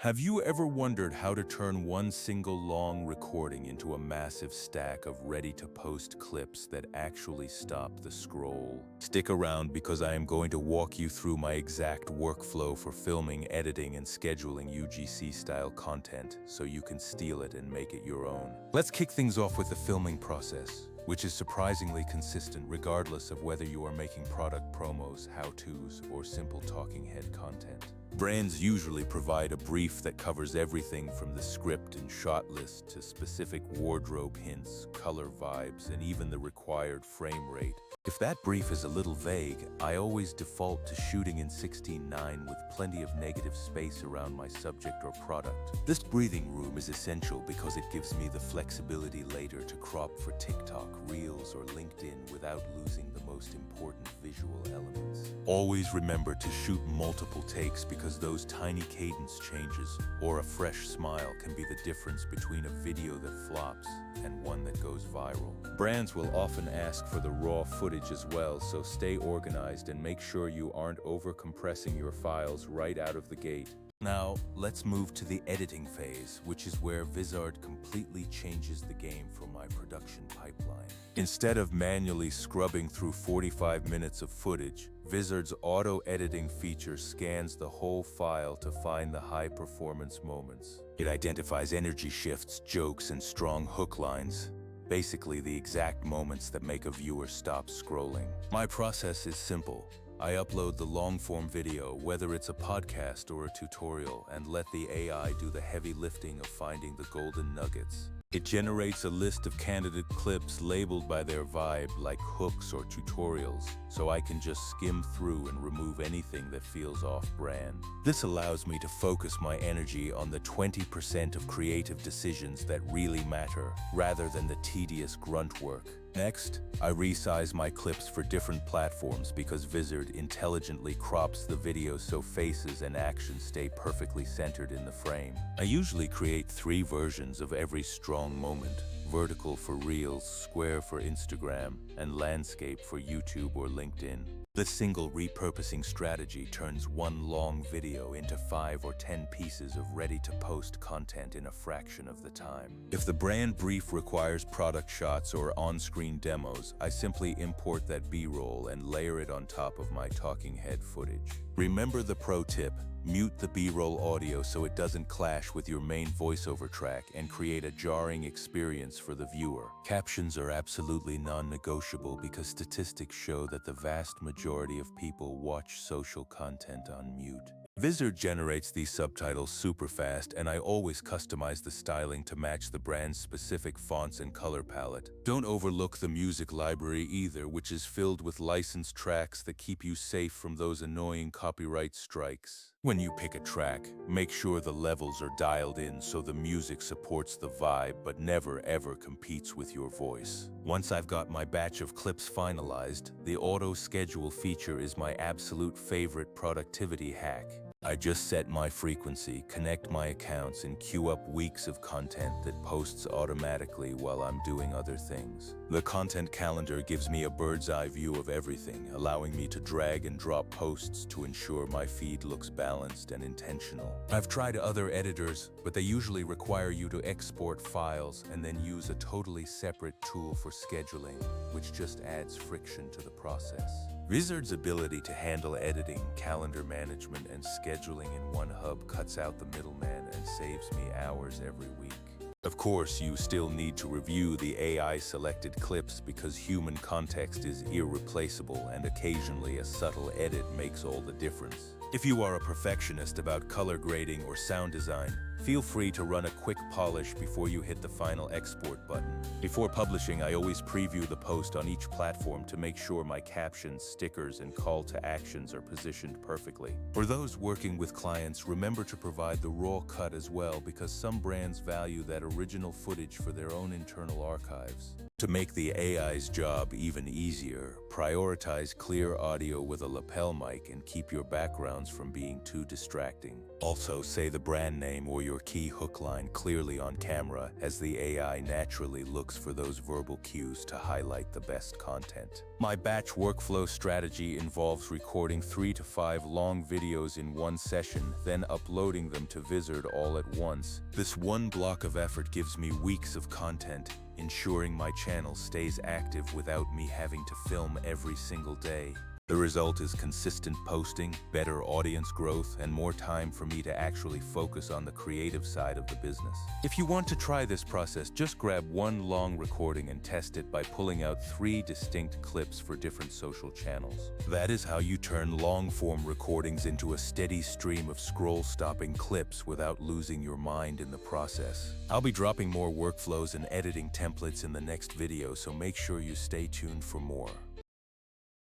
Have you ever wondered how to turn one single long recording into a massive stack of ready-to-post clips that actually stop the scroll? Stick around because I am going to walk you through my exact workflow for filming, editing, and scheduling UGC-style content so you can steal it and make it your own. Let's kick things off with the filming process, which is surprisingly consistent regardless of whether you are making product promos, how-tos, or simple talking head content. Brands usually provide a brief that covers everything from the script and shot list to specific wardrobe hints, color vibes, and even the required frame rate. If that brief is a little vague, I always default to shooting in 16:9 with plenty of negative space around my subject or product. This breathing room is essential because it gives me the flexibility later to crop for TikTok, Reels, or LinkedIn without losing the most important visual elements. Always remember to shoot multiple takes because those tiny cadence changes or a fresh smile can be the difference between a video that flops and one that goes viral. Brands will often ask for the raw footage as well, so stay organized and make sure you aren't over-compressing your files right out of the gate. Now, let's move to the editing phase, which is where Vizard completely changes the game for my production pipeline. Instead of manually scrubbing through 45 minutes of footage, Vizard's auto-editing feature scans the whole file to find the high-performance moments. It identifies energy shifts, jokes, and strong hook lines. Basically, the exact moments that make a viewer stop scrolling. My process is simple. I upload the long-form video, whether it's a podcast or a tutorial, and let the AI do the heavy lifting of finding the golden nuggets. It generates a list of candidate clips labeled by their vibe, like hooks or tutorials, so I can just skim through and remove anything that feels off-brand. This allows me to focus my energy on the 20% of creative decisions that really matter, rather than the tedious grunt work. Next, I resize my clips for different platforms because Vizard intelligently crops the video so faces and actions stay perfectly centered in the frame. I usually create 3 versions of every strong moment: vertical for Reels, square for Instagram, and landscape for YouTube or LinkedIn. This single repurposing strategy turns one long video into 5 or 10 pieces of ready-to-post content in a fraction of the time. If the brand brief requires product shots or on-screen demos, I simply import that B-roll and layer it on top of my talking head footage. Remember the pro tip: mute the B-roll audio so it doesn't clash with your main voiceover track and create a jarring experience for the viewer. Captions are absolutely non-negotiable because statistics show that the vast majority of people watch social content on mute. Vizard generates these subtitles super fast, and I always customize the styling to match the brand's specific fonts and color palette. Don't overlook the music library either, which is filled with licensed tracks that keep you safe from those annoying copyright strikes. When you pick a track, make sure the levels are dialed in so the music supports the vibe but never ever competes with your voice. Once I've got my batch of clips finalized, the auto schedule feature is my absolute favorite productivity hack. I just set my frequency, connect my accounts, and queue up weeks of content that posts automatically while I'm doing other things. The content calendar gives me a bird's eye view of everything, allowing me to drag and drop posts to ensure my feed looks balanced and intentional. I've tried other editors, but they usually require you to export files and then use a totally separate tool for scheduling, which just adds friction to the process. Vizard's ability to handle editing, calendar management, and scheduling in one hub cuts out the middleman and saves me hours every week. Of course, you still need to review the AI-selected clips because human context is irreplaceable and occasionally a subtle edit makes all the difference. If you are a perfectionist about color grading or sound design, feel free to run a quick polish before you hit the final export button. Before publishing, I always preview the post on each platform to make sure my captions, stickers, and call to actions are positioned perfectly. For those working with clients, remember to provide the raw cut as well because some brands value that original footage for their own internal archives. To make the AI's job even easier, prioritize clear audio with a lapel mic and keep your backgrounds from being too distracting. Also, say the brand name or your key hook line clearly on camera, as the AI naturally looks for those verbal cues to highlight the best content. My batch workflow strategy involves recording 3 to 5 long videos in one session, then uploading them to Vizard all at once. This one block of effort gives me weeks of content, ensuring my channel stays active without me having to film every single day. The result is consistent posting, better audience growth, and more time for me to actually focus on the creative side of the business. If you want to try this process, just grab one long recording and test it by pulling out 3 distinct clips for different social channels. That is how you turn long-form recordings into a steady stream of scroll-stopping clips without losing your mind in the process. I'll be dropping more workflows and editing templates in the next video, so make sure you stay tuned for more.